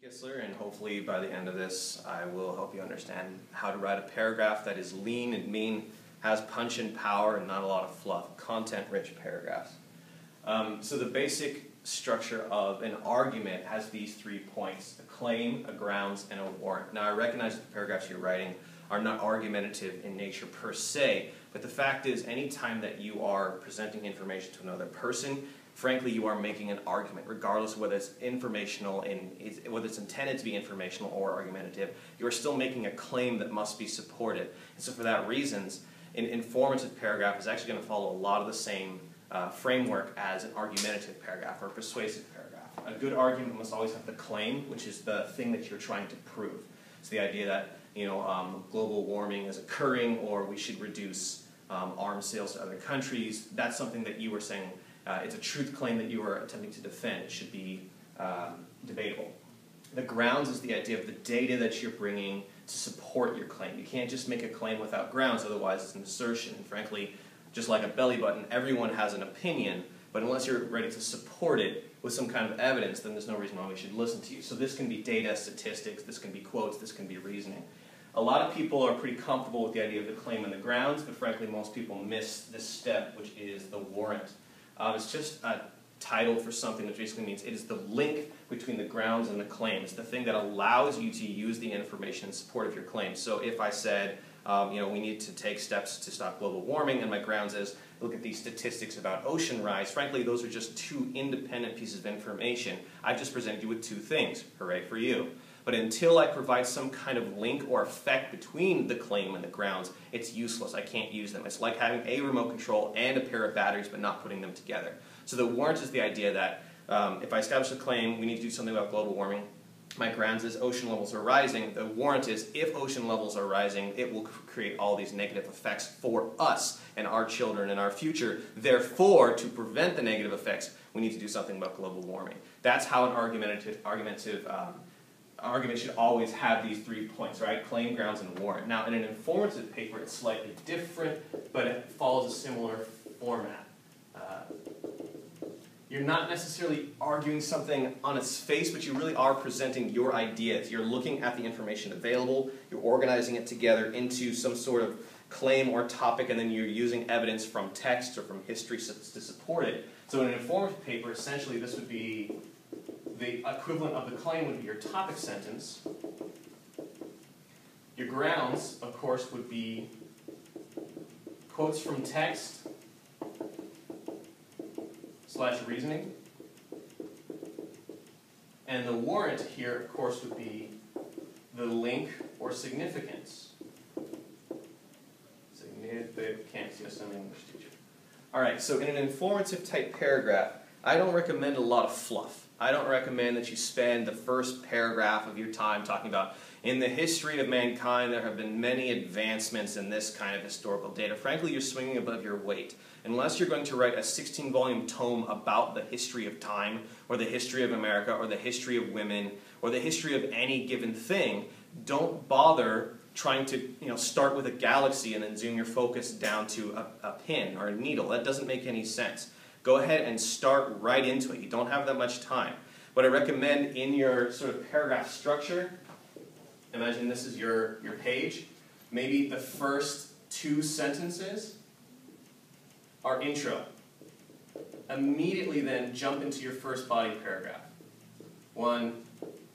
Kistler, and hopefully by the end of this I will help you understand how to write a paragraph that is lean and mean, has punch and power, and not a lot of fluff. Content-rich paragraphs. So the basic structure of an argument has these 3 points: a claim, a grounds, and a warrant. Now I recognize that the paragraphs you're writing are not argumentative in nature per se, but the fact is anytime that you are presenting information to another person, frankly, you are making an argument, regardless of whether it's informational and whether it's intended to be informational or argumentative. You are still making a claim that must be supported. And so for that reasons, an informative paragraph is actually going to follow a lot of the same framework as an argumentative paragraph or a persuasive paragraph. A good argument must always have the claim, which is the thing that you're trying to prove. It's the idea that global warming is occurring, or we should reduce arms sales to other countries. That's something that you were saying. It's a truth claim that you are attempting to defend. It should be debatable. The grounds is the idea of the data that you're bringing to support your claim. You can't just make a claim without grounds, otherwise it's an assertion. And frankly, just like a belly button, everyone has an opinion, but unless you're ready to support it with some kind of evidence, then there's no reason why we should listen to you. So this can be data, statistics, this can be quotes, this can be reasoning. A lot of people are pretty comfortable with the idea of the claim and the grounds, but frankly most people miss this step, which is the warrant. It's just a title for something that basically means it is the link between the grounds and the claim. It's the thing that allows you to use the information in support of your claim. So if I said, we need to take steps to stop global warming, and my grounds is, look at these statistics about ocean rise. Frankly, those are just two independent pieces of information. I've just presented you with two things. Hooray for you. But until I provide some kind of link or effect between the claim and the grounds, it's useless. I can't use them. It's like having a remote control and a pair of batteries but not putting them together. So the warrant is the idea that if I establish a claim, we need to do something about global warming. My grounds is ocean levels are rising. The warrant is if ocean levels are rising, it will create all these negative effects for us and our children and our future. Therefore, to prevent the negative effects, we need to do something about global warming. That's how an argument should always have these 3 points, right? Claim, grounds, and warrant. Now, in an informative paper, it's slightly different, but it follows a similar format. You're not necessarily arguing something on its face, but you really are presenting your ideas. You're looking at the information available, you're organizing it together into some sort of claim or topic, and then you're using evidence from text or from history to support it. So in an informative paper, essentially this would be the equivalent of the claim would be your topic sentence. Your grounds, of course, would be quotes from text / reasoning. And the warrant here, of course, would be the link or significance. Significance, yes, I'm an English teacher. Alright, so in an informative type paragraph, I don't recommend a lot of fluff. I don't recommend that you spend the first paragraph of your time talking about, in the history of mankind, there have been many advancements in this kind of historical data. Frankly, you're swinging above your weight. Unless you're going to write a 16-volume tome about the history of time, or the history of America, or the history of women, or the history of any given thing, don't bother trying to start with a galaxy and then zoom your focus down to a pin or a needle. That doesn't make any sense. Go ahead and start right into it. You don't have that much time. What I recommend in your sort of paragraph structure, imagine this is your page. Maybe the first 2 sentences are intro. Immediately then jump into your first body paragraph. 1,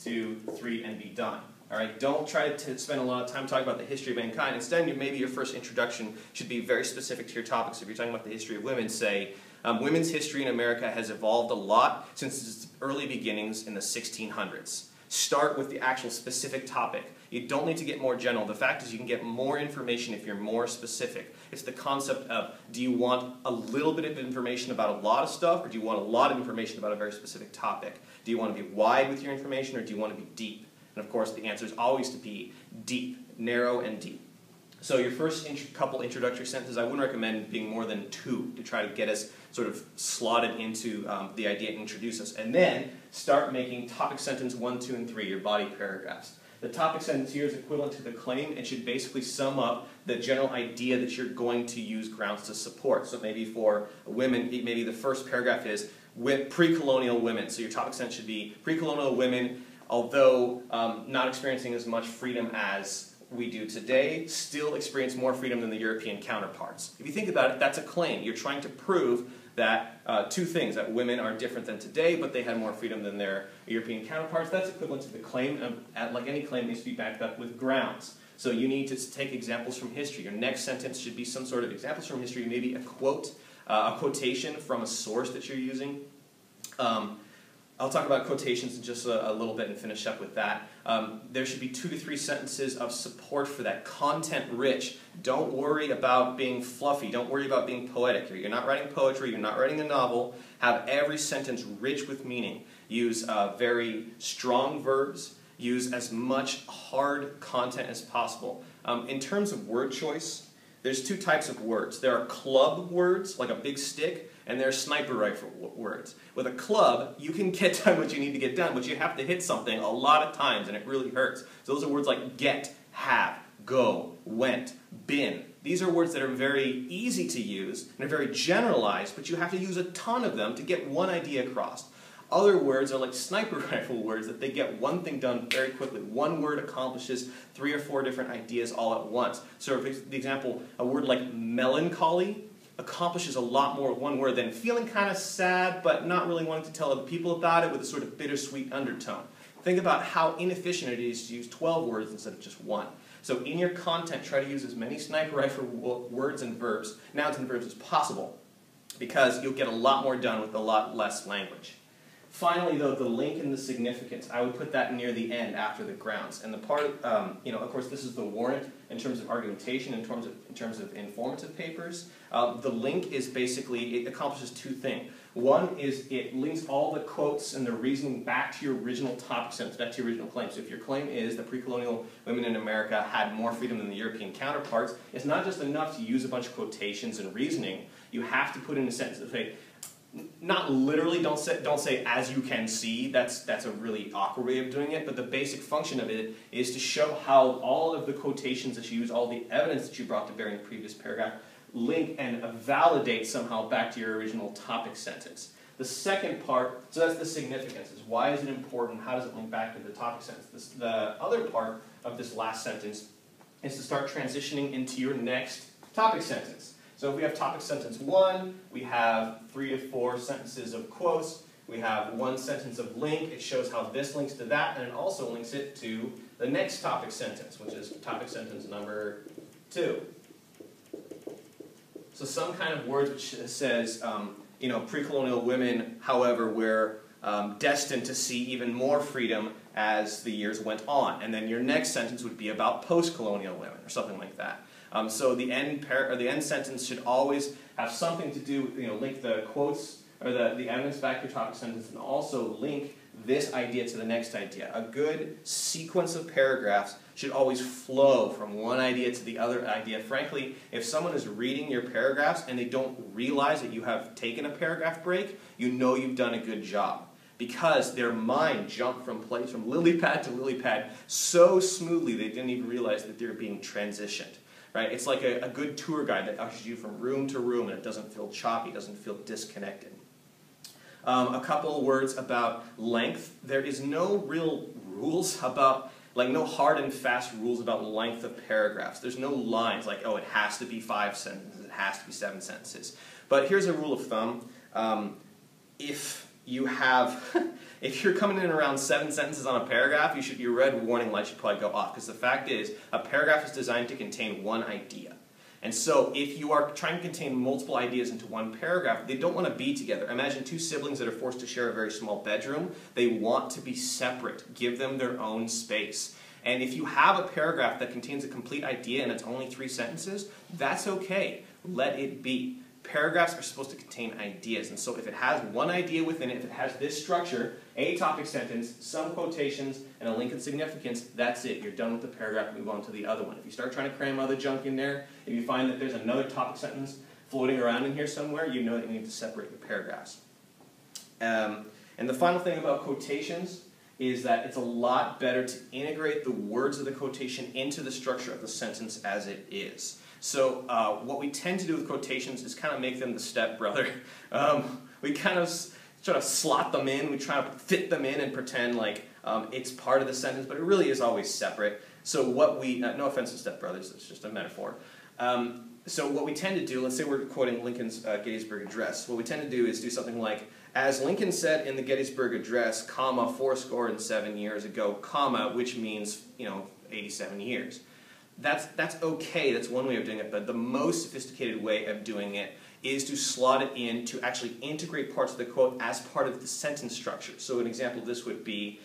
2, 3, and be done. Alright, don't try to spend a lot of time talking about the history of mankind. Instead, maybe your first introduction should be very specific to your topic. So if you're talking about the history of women, say, women's history in America has evolved a lot since its early beginnings in the 1600s. Start with the actual specific topic. You don't need to get more general. The fact is you can get more information if you're more specific. It's the concept of, do you want a little bit of information about a lot of stuff, or do you want a lot of information about a very specific topic? Do you want to be wide with your information, or do you want to be deep? And of course, the answer is always to be deep, narrow and deep. So your first couple introductory sentences, I wouldn't recommend being more than 2 to try to get us sort of slotted into the idea and introduce us. And then start making topic sentence 1, 2, and 3, your body paragraphs. The topic sentence here is equivalent to the claim and should basically sum up the general idea that you're going to use grounds to support. So maybe for women, maybe the first paragraph is pre-colonial women. So your topic sentence should be pre-colonial women although not experiencing as much freedom as we do today, still experience more freedom than the European counterparts. If you think about it, that's a claim. You're trying to prove that two things, that women are different than today, but they had more freedom than their European counterparts. That's equivalent to the claim, like any claim needs to be backed up with grounds. So you need to take examples from history. Your next sentence should be some sort of examples from history, maybe a quote, a quotation from a source that you're using. I'll talk about quotations in just a little bit and finish up with that. There should be 2 to 3 sentences of support for that, content-rich. Don't worry about being fluffy. Don't worry about being poetic. You're not writing poetry. You're not writing a novel. Have every sentence rich with meaning. Use very strong verbs. Use as much hard content as possible. In terms of word choice, there's 2 types of words. There are club words, like a big stick, and there are sniper rifle words. With a club, you can get done what you need to get done, but you have to hit something a lot of times, and it really hurts. So those are words like get, have, go, went, been. These are words that are very easy to use, and are very generalized, but you have to use a ton of them to get one idea across. Other words are like sniper rifle words that they get one thing done very quickly. One word accomplishes 3 or 4 different ideas all at once. So for the example, a word like melancholy accomplishes a lot more with one word than feeling kind of sad but not really wanting to tell other people about it with a sort of bittersweet undertone. Think about how inefficient it is to use 12 words instead of just 1. So in your content, try to use as many sniper rifle words and verbs, nouns and verbs as possible, because you'll get a lot more done with a lot less language. Finally, though, the link and the significance, I would put that near the end after the grounds. And the part, of course, this is the warrant in terms of argumentation, in terms of informative papers. The link is basically, it accomplishes 2 things. One is it links all the quotes and the reasoning back to your original topic sentence, back to your original claim. So if your claim is that pre-colonial women in America had more freedom than the European counterparts, it's not just enough to use a bunch of quotations and reasoning. You have to put in a sentence that say, not literally, don't say as you can see, that's a really awkward way of doing it, but the basic function of it is to show how all of the quotations that you use, all the evidence that you brought to bear in the previous paragraph, link and validate somehow back to your original topic sentence. The second part, so that's the significance, is why is it important, how does it link back to the topic sentence? The other part of this last sentence is to start transitioning into your next topic sentence. So if we have topic sentence 1, we have 3 to 4 sentences of quotes, we have 1 sentence of link, it shows how this links to that, and it also links it to the next topic sentence, which is topic sentence number 2. So some kind of word which says, pre-colonial women, however, were destined to see even more freedom as the years went on. And then your next sentence would be about post-colonial women, or something like that. So the end sentence should always have something to do with, link the quotes or the evidence back to your topic sentence, and also link this idea to the next idea. A good sequence of paragraphs should always flow from one idea to the other idea. Frankly, if someone is reading your paragraphs and they don't realize that you have taken a paragraph break, you know you've done a good job, because their mind jumped from lily pad to lily pad so smoothly they didn't even realize that they're being transitioned. Right? It's like a good tour guide that ushers you from room to room, and it doesn't feel choppy, doesn't feel disconnected. A couple of words about length. There is no real rules about, no hard and fast rules about length of paragraphs. There's no lines like, oh, it has to be 5 sentences, it has to be 7 sentences. But here's a rule of thumb. If you're coming in around 7 sentences on a paragraph, your red warning light should probably go off, because the fact is, a paragraph is designed to contain one idea. And so if you are trying to contain multiple ideas into one paragraph, they don't want to be together. Imagine 2 siblings that are forced to share a very small bedroom. They want to be separate. Give them their own space. And if you have a paragraph that contains a complete idea and it's only 3 sentences, that's okay. Let it be. Paragraphs are supposed to contain ideas, and so if it has one idea within it, if it has this structure, a topic sentence, some quotations, and a link and significance, that's it. You're done with the paragraph, move on to the other one. If you start trying to cram other junk in there, if you find that there's another topic sentence floating around in here somewhere, you know that you need to separate the paragraphs. And the final thing about quotations is that it's a lot better to integrate the words of the quotation into the structure of the sentence as it is. So what we tend to do with quotations is kind of make them the stepbrother. We kind of try to slot them in, we try to fit them in and pretend like it's part of the sentence, but it really is always separate. So what we, no offense to stepbrothers, it's just a metaphor. So what we tend to do, let's say we're quoting Lincoln's Gettysburg Address, what we tend to do is do something like, as Lincoln said in the Gettysburg Address, comma, 77 years ago, comma, which means, 87 years. That's okay, that's one way of doing it, but the most sophisticated way of doing it is to slot it in to actually integrate parts of the quote as part of the sentence structure. So an example of this would be,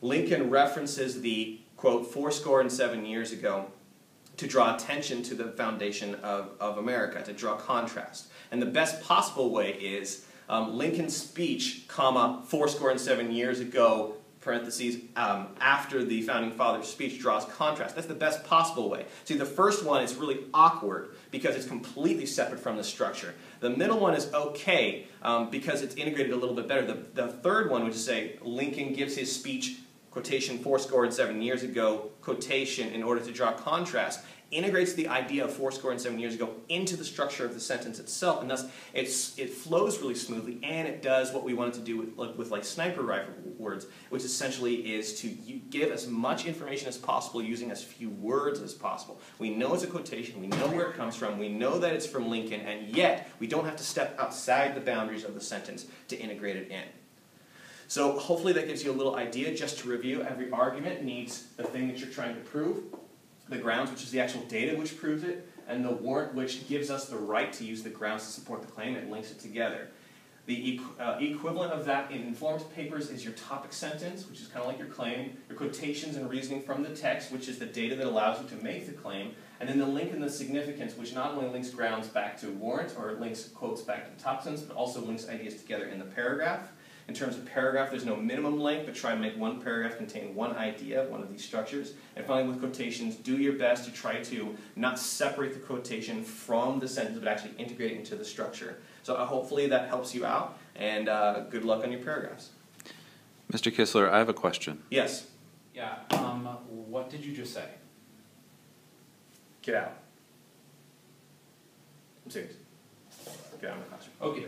Lincoln references the quote, 77 years ago, to draw attention to the foundation of America, to draw contrast. And the best possible way is Lincoln's speech, comma, 77 years ago, parentheses, after the Founding Fathers' speech draws contrast. That's the best possible way. See, the first one is really awkward because it's completely separate from the structure. The middle one is okay because it's integrated a little bit better. The third one would just say, Lincoln gives his speech, quotation, 77 years ago, quotation, in order to draw contrast, integrates the idea of 77 years ago into the structure of the sentence itself, and thus it flows really smoothly, and it does what we wanted to do with like sniper rifle words, which essentially is to give as much information as possible using as few words as possible. We know it's a quotation, we know where it comes from, we know that it's from Lincoln, and yet we don't have to step outside the boundaries of the sentence to integrate it in. So hopefully that gives you a little idea. Just to review, every argument needs the thing that you're trying to prove, the grounds, which is the actual data which proves it, and the warrant, which gives us the right to use the grounds to support the claim. It links it together. The equivalent of that in informed papers is your topic sentence, which is kind of like your claim, your quotations and reasoning from the text, which is the data that allows you to make the claim, and then the link and the significance, which not only links grounds back to warrant, or it links quotes back to the topic sentence, but also links ideas together in the paragraph. In terms of paragraph, there's no minimum length, but try and make one paragraph contain one idea, one of these structures. And finally, with quotations, do your best to try to not separate the quotation from the sentence, but actually integrate it into the structure. So hopefully that helps you out, and good luck on your paragraphs. Mr. Kistler, I have a question. Yes? Yeah, what did you just say? Get out. I'm serious. Get out of my classroom. Okay.